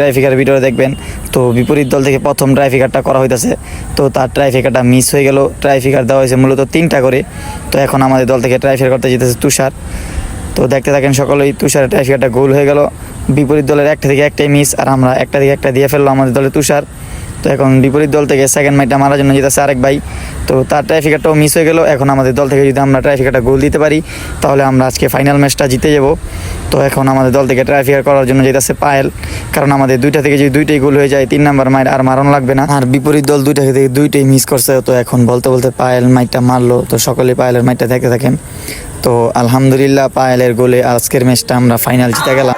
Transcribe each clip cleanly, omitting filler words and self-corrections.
ট্রাইফিকার video দেখবেন। তো বিপরীত দল থেকে প্রথম ট্রাইফিকারটা করা হইতেছে, তো তার ট্রাইফিকারটা মিস হয়ে গেল। ট্রাইফিকার দেওয়া হয়েছে মূলত 3টা করে। তো এখন আমাদের দল থেকে ট্রাইফিকার করতে যেতেছে তুষার। তো দেখতে থাকেন সকলেই, তুষারের ট্রাইফিকারটা গোল হয়ে গেল। বিপরীত দলের একটা থেকে একটাই মিস, আর আমরা একটা থেকে একটা দিয়ে ফেললো আমাদের দলে তুষার। তো এখন বিপরীত দল থেকে সেকেন্ড মাইটটা মারার জন্য যেতেছে আরেক ভাই। তো তার ট্রাইফিকারটাও মিস হয়ে গেল। এখন আমাদের দল থেকে যদি আমরা ট্রাইফিকারটা গোল দিতে পারি তাহলে আমরা আজকে ফাইনাল ম্যাচটা জিতে যাব। তো এখন আমাদের দল থেকে ট্রাইফিকার করার জন্য যেতেছে পায়েল, কারণ আমাদের 2টা থেকে যদি 2টাই গোল হয়ে যায় 3 নাম্বার মাইট আর মারণ লাগবে না। আর বিপরীত দল 2টা থেকে 2টাই মিস করছে। তো এখন বলতে বলতে পায়েল মাইটটা মারলো। তো সকলে পায়েলের মাইটটা দেখতে থাকেন। তো আলহামদুলিল্লাহ পায়েলের গোলে আজকের ম্যাচটা আমরা ফাইনাল জিতে গেলাম।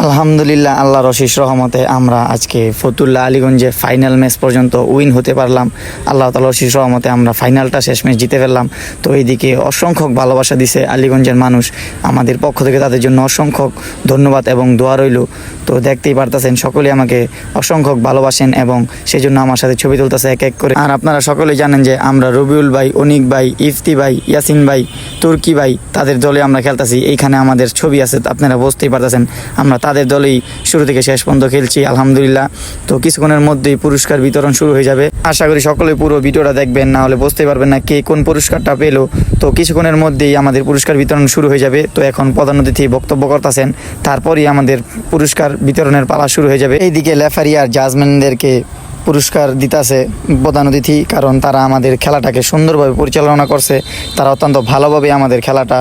আলহামদুলিল্লাহ, আল্লাহর অশেষ রহমতে আমরা আজকে ফতুল্লাহ আলীগঞ্জে ফাইনাল ম্যাচ পর্যন্ত উইন হতে পারলাম। আল্লাহ তাআলার অশেষ রহমতে আমরা ফাইনালটা শেষ ম্যাচ জিতে ফেললাম। তো এইদিকে অসংখ্য ভালোবাসা দিছে আলীগঞ্জের মানুষ, আমাদের পক্ষ থেকে তাদের জন্য অসংখ্য ধন্যবাদ এবং দোয়া রইল। তো দেখতেই পারতেছেন সকলে আমাকে অসংখ্য ভালোবাসেন এবং সেই জন্য আমার সাথে ছবি তুলতেছে এক এক করে। আর আপনারা সকলেই জানেন যে আমরা রবিউল ভাই, অনিক ভাই, ইফতি ভাই, ইয়াসিন ভাই, তুর্কি ভাই তাদের দলে আমরা খেলতেছি। এইখানে আমাদের ছবি আছে, আপনারা বুঝতেই পারতেছেন আমরা তাদের দলেই শুরু থেকে শেষ পর্যন্ত খেলছি আলহামদুলিল্লাহ। তো কিছুক্ষণের মধ্যেই পুরস্কার বিতরণ শুরু হয়ে যাবে। আশা করি সকলে পুরো ভিডিওটা দেখবেন, না হলে বুঝতে পারবেন না কে কোন পুরস্কারটা পেলো। তো কিছুক্ষণের মধ্যেই আমাদের পুরস্কার বিতরণ শুরু হয়ে যাবে। তো এখন প্রধান অতিথি বক্তব্য করতেছেন, তারপরই আমাদের পুরস্কার বিতরণের পালা শুরু হয়ে যাবে। এইদিকে রেফারি আর জাজমেন্টদেরকে পুরস্কার দিতেছে প্রধান অতিথি, কারণ তারা আমাদের খেলাটাকে সুন্দরভাবে পরিচালনা করছে। তারা অত্যন্ত ভালোভাবে আমাদের খেলাটা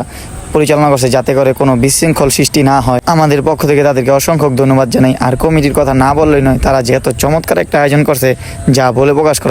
পরিচালনা করছে যাতে করে কোনো বিশৃঙ্খল সৃষ্টি না হয়। আমাদের পক্ষ থেকে তাদেরকে অসংখ্য ধন্যবাদ জানাই। আর কমিটির কথা না বললেই নয়, তারা যেহেতু চমৎকার একটা আয়োজন করছে যা বলে প্রকাশ করা